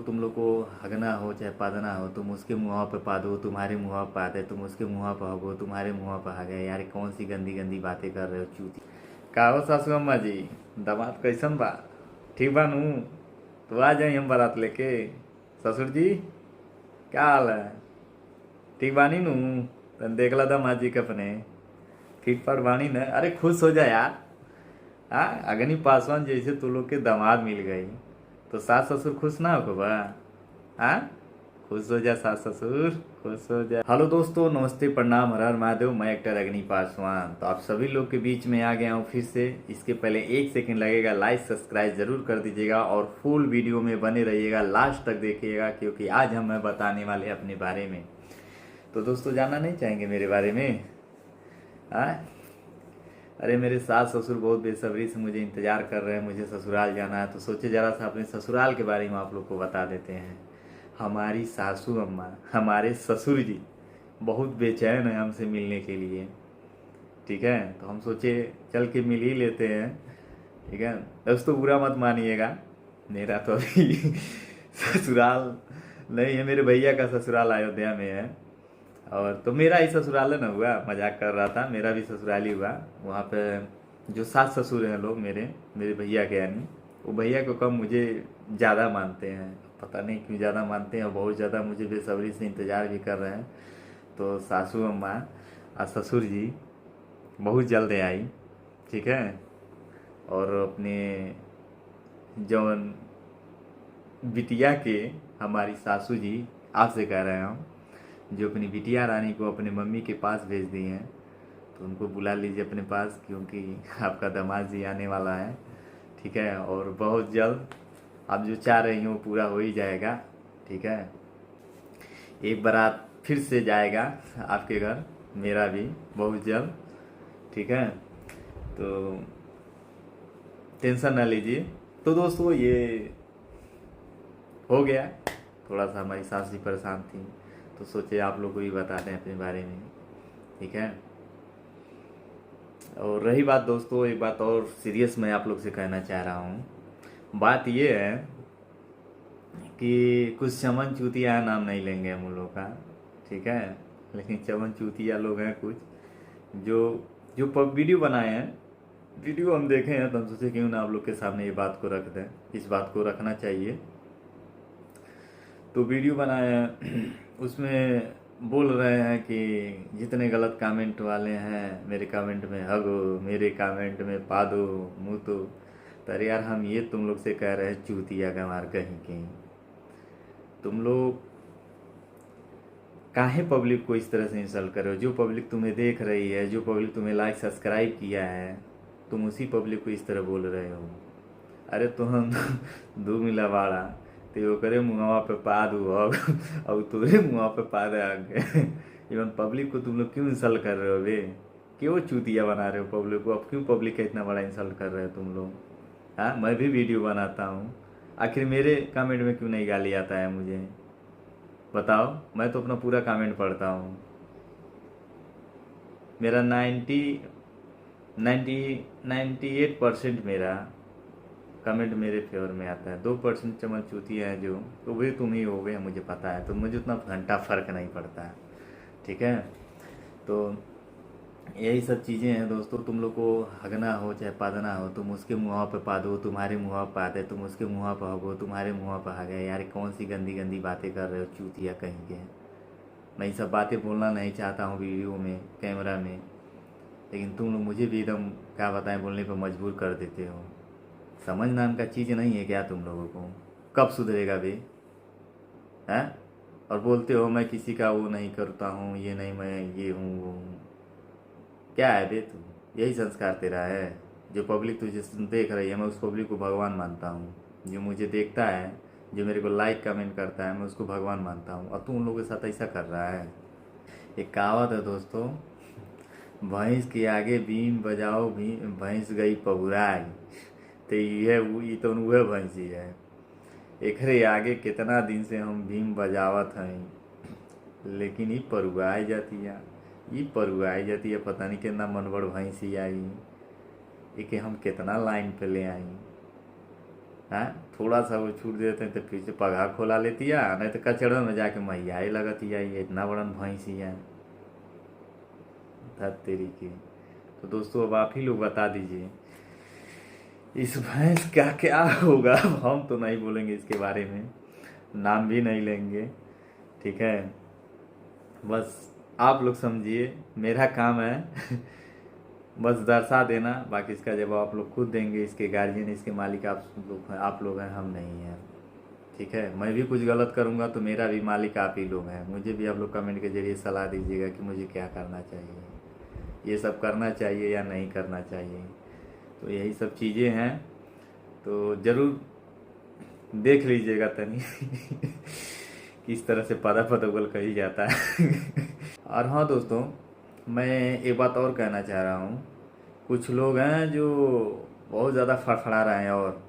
तुम लोग को हगना हो चाहे पादना हो, तुम उसके मुँह पे पा दो, तुम्हारे मुँह पे पादे, तुम उसके मुँह पे हगो, तुम्हारे मुँह पे हगे। यार कौन सी गंदी गंदी बातें कर रहे हो चूती। का हो सासू अम्मा जी, दामाद कैसन बा? ठीक बा नू? तो आ जाए हम बारात लेके। ससुर जी क्या हाल है? ठीक बानी नू? तन देखला दामाद जी के अपने फिट फाट बानी न? अरे खुश हो जा यार। हाँ, अग्नि पासवान जैसे तू लोग के दामाद मिल गई तो सास ससुर खुश ना हो बा? हाँ, खुश हो जा सास ससुर, खुश हो जा। हेलो दोस्तों, नमस्ते, प्रणाम, हर हर महादेव। मैं एक्टर अग्नि पासवान तो आप सभी लोग के बीच में आ गया हूँ फिर से। इसके पहले 1 सेकंड लगेगा, लाइक सब्सक्राइब जरूर कर दीजिएगा और फुल वीडियो में बने रहिएगा, लास्ट तक देखिएगा, क्योंकि आज हम मैं बताने वाले अपने बारे में। तो दोस्तों, जानना नहीं चाहेंगे मेरे बारे में? हाँ, अरे मेरे सास ससुर बहुत बेसब्री से मुझे इंतज़ार कर रहे हैं, मुझे ससुराल जाना है। तो सोचे ज़रा सा अपने ससुराल के बारे में आप लोग को बता देते हैं। हमारी सासू अम्मा, हमारे ससुर जी बहुत बेचैन है हमसे मिलने के लिए। ठीक है, तो हम सोचे चल के मिल ही लेते हैं। ठीक है दोस्तों, बुरा मत मानिएगा, मेरा तो अभी ससुराल नहीं है, मेरे भैया का ससुराल अयोध्या में है। और तो मेरा ही ससुराल है ना, हुआ मजाक कर रहा था, मेरा भी ससुराल ही हुआ। वहाँ पे जो सास ससुर हैं लोग मेरे मेरे भैया के, यानी वो भैया को कम मुझे ज़्यादा मानते हैं। पता नहीं क्यों ज़्यादा मानते हैं, और बहुत ज़्यादा मुझे बेसब्री से इंतज़ार भी कर रहे हैं। तो सासू अम्मा और ससुर जी बहुत जल्द आई। ठीक है, और अपने जौन बिटिया के, हमारी सासू जी आपसे कह रहे हैं हम, जो अपनी बिटिया रानी को अपने मम्मी के पास भेज दी हैं, तो उनको बुला लीजिए अपने पास, क्योंकि आपका दामाद जी आने वाला है। ठीक है, और बहुत जल्द आप जो चाह रही हो वो पूरा हो ही जाएगा। ठीक है, एक बारात फिर से जाएगा आपके घर, मेरा भी बहुत जल्द। ठीक है, तो टेंशन ना लीजिए। तो दोस्तों, ये हो गया। थोड़ा सा हमारी सास जी परेशान थी, तो सोचे आप लोग को भी बता दें अपने बारे में। ठीक है, और रही बात दोस्तों, एक बात और सीरियस मैं आप लोग से कहना चाह रहा हूँ। बात ये है कि कुछ चमन चूतिया नाम नहीं लेंगे हम लोग का। ठीक है, लेकिन चमन चूतिया लोग हैं कुछ, जो जो वीडियो बनाए हैं, वीडियो हम देखे हैं, तो हम सोचे क्यों ना आप लोग के सामने ये बात को रख दें, इस बात को रखना चाहिए। तो वीडियो बनाए हैं, उसमें बोल रहे हैं कि जितने गलत कमेंट वाले हैं, मेरे कमेंट में हगो, मेरे कमेंट में पा दो, मुँह तो अरे यार, हम ये तुम लोग से कह रहे हैं चूतिया गंवार कहीं की। तुम लोग काहे पब्लिक को इस तरह से इंसल्ट कर रहे हो? जो पब्लिक तुम्हें देख रही है, जो पब्लिक तुम्हें लाइक सब्सक्राइब किया है, तुम उसी पब्लिक को इस तरह बोल रहे हो। अरे तो हम दू मिला बाड़ा, तो ओकरे मुँहवा पे पा दू अब और तोरे मुँह पे पा दे आगे। इवन पब्लिक को तुम लोग क्यों इंसल्ट कर रहे हो बे? क्यों चूतिया बना रहे हो पब्लिक को? अब क्यों पब्लिक का इतना बड़ा इंसल्ट कर रहे हो तुम लोग? हाँ, मैं भी वीडियो बनाता हूँ, आखिर मेरे कमेंट में क्यों नहीं गाली आता है मुझे? बताओ, मैं तो अपना पूरा कमेंट पढ़ता हूँ। मेरा 98% मेरा कमेंट मेरे फेवर में आता है। 2% चमन चूतिया है जो, तो वही तुम ही हो गए, मुझे पता है, तो मुझे उतना घंटा फर्क नहीं पड़ता है। ठीक है, तो यही सब चीज़ें हैं दोस्तों। तुम लोग को हगना हो चाहे पादना हो, तुम उसके मुँह पे पा दो, तुम्हारे मुँह पे पादे, तुम उसके मुँह पे हगो, तुम्हारे मुँह पे हगे। यार कौन सी गंदी गंदी बातें कर रहे हो चूतिया कहीं के। मैं ये सब बातें बोलना नहीं चाहता हूँ वीडियो में, कैमरा में, लेकिन तुम लोग मुझे भी एकदम क्या बताएं बोलने पर मजबूर कर देते हो। समझ नाम का चीज़ नहीं है क्या तुम लोगों को? कब सुधरेगा बे? हैं? और बोलते हो मैं किसी का वो नहीं करता हूँ, ये नहीं, मैं ये हूँ वो हूँ। क्या है बे तू? यही संस्कार तेरा है? जो पब्लिक तुझे देख रही है, मैं उस पब्लिक को भगवान मानता हूँ। जो मुझे देखता है, जो मेरे को लाइक कमेंट करता है, मैं उसको भगवान मानता हूँ, और तू उन लोगों के साथ ऐसा कर रहा है। एक कहावत है दोस्तों, भैंस के आगे बीन बजाओ भी भैंस गई पगुराई। तो ये तो उहे भैंस ही है। एकरे आगे कितना दिन से हम भीम बजावत हैं, लेकिन ये परुआई जाती है, ये परुआई जाती है। पता नहीं कितना मनबड़ भैंसी आई, ये कि हम कितना लाइन पे ले आई। हाँ, थोड़ा सा वो छूट देते हैं तो फिर से पगार खोला लेती है, नहीं तो कचड़ों में जाके मैया ही लगती है, ये इतना बड़ा भैंसी है धत तेरी की। तो दोस्तों अब आप ही लोग बता दीजिए इस भैंस का क्या होगा। हम तो नहीं बोलेंगे इसके बारे में, नाम भी नहीं लेंगे, ठीक है। बस आप लोग समझिए, मेरा काम है बस दर्शा देना, बाकी इसका जवाब आप लोग खुद देंगे। इसके गार्जियन, इसके मालिक आप लोग हैं, हम नहीं हैं, ठीक है। मैं भी कुछ गलत करूँगा तो मेरा भी मालिक आप ही लोग हैं। मुझे भी आप लोग कमेंट के जरिए सलाह दीजिएगा कि मुझे क्या करना चाहिए, ये सब करना चाहिए या नहीं करना चाहिए। तो यही सब चीज़ें हैं, तो ज़रूर देख लीजिएगा तनी किस तरह से पदा पदोगल कही जाता है और हाँ दोस्तों, मैं एक बात और कहना चाह रहा हूँ। कुछ लोग हैं जो बहुत ज़्यादा फड़फड़ा रहे हैं, और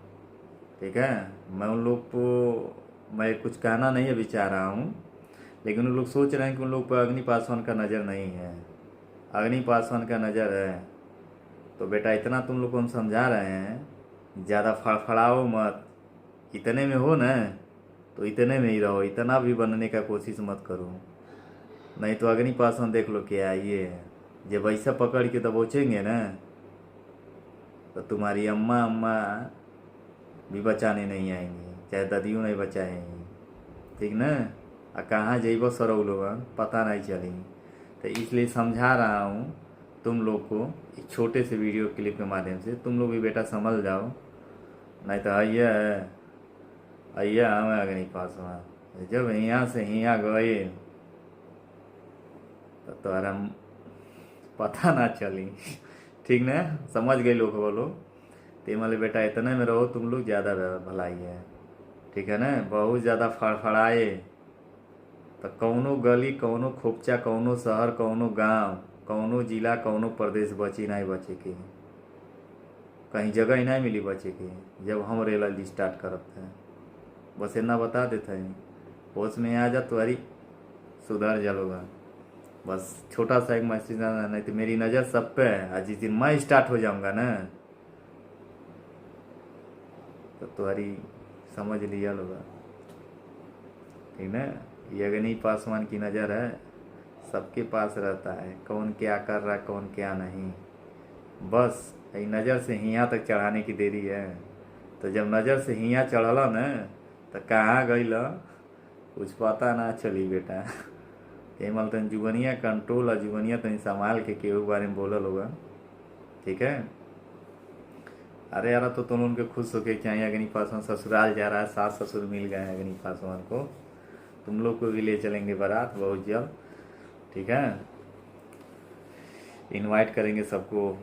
ठीक है, मैं उन लोग को मैं कुछ कहना नहीं अभी चाह रहा हूँ, लेकिन उन लोग सोच रहे हैं कि उन लोग पर अग्नि पासवान का नज़र नहीं है। अग्नि पासवान का नज़र है तो बेटा इतना तुम लोग को हम समझा रहे हैं, ज़्यादा फड़फड़ाओ मत। इतने में हो ना तो इतने में ही रहो, इतना भी बनने का कोशिश मत करो, नहीं तो अग्नि पासवान देख लो क्या ये है। जब ऐसा पकड़ के दबोचेंगे ना तो तुम्हारी अम्मा अम्मा भी बचाने नहीं आएंगी, चाहे दादियों नहीं बचाएंगी, ठीक ना। आ कहाँ जेबो सरौ लोग पता नहीं चली। तो इसलिए समझा रहा हूँ तुम लोग को एक छोटे से वीडियो क्लिप के माध्यम से, तुम लोग भी बेटा समझ जाओ, नहीं तो आइया हमें अग्नि पासवान जब यहाँ से यहाँ गए तो तुम्हारा पता ना चली, ठीक ना। समझ गए लोग बोलो ते माले बेटा इतने में रहो तुम लोग, ज़्यादा भलाई है, ठीक है ना। बहुत ज़्यादा फड़फड़ाए तो कौनो गली, कौनो खोपचा, कौनो शहर, कौनो गांव, कौनो जिला, कौनो प्रदेश बची नहीं बचे के, कहीं जगह ही नहीं मिली बचे के जब हम रेल स्टार्ट करते हैं। बस इतना बता देते हैं, होश में आ जा तुम्हारी सुधर जाओगा। बस छोटा सा एक मैसेज, नहीं तो मेरी नज़र सब पे है, जिस दिन मैं स्टार्ट हो जाऊंगा ना तो तुम्हारी समझ लिया लोगा, ठीक ना। ये अग्नि पासवान की नज़र है, सबके पास रहता है, कौन क्या कर रहा है कौन क्या नहीं, बस ये नज़र से हियाँ तक चढ़ाने की देरी है। तो जब नज़र से हियाँ चढ़ला न तो कहाँ गई कुछ पता ना चली बेटा। मल तन जुगनिया कंट्रोल और जुगनिया तन संभाल के केहू बारे में बोलल होगा, ठीक है। अरे यार तो तुम उनके खुश होके चाहिए, अग्नि पासवान ससुराल जा रहा है, सास ससुर मिल गए हैं अग्नि पासवान को, तुम लोग को भी ले चलेंगे बारात बहुत जल्द, ठीक है। इनवाइट करेंगे सबको,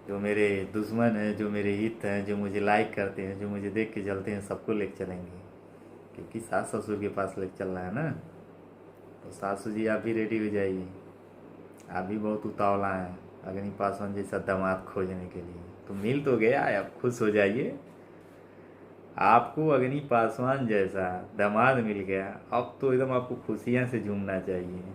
जो मेरे दुश्मन हैं, जो मेरे हित हैं, जो मुझे लाइक करते हैं, जो मुझे देख के जलते हैं, सबको लेके चलेंगे, क्योंकि सास ससुर के पास लेके चलना है ना। तो सासू जी आप भी रेडी हो जाइए, आप भी बहुत उतावला हैं अग्नि पासवान जैसा दामाद खोजने के लिए। तो मिल तो गया, आप खुश हो जाइए, आपको अग्नि पासवान जैसा दामाद मिल गया, अब तो एकदम आपको खुशियाँ से झूमना चाहिए।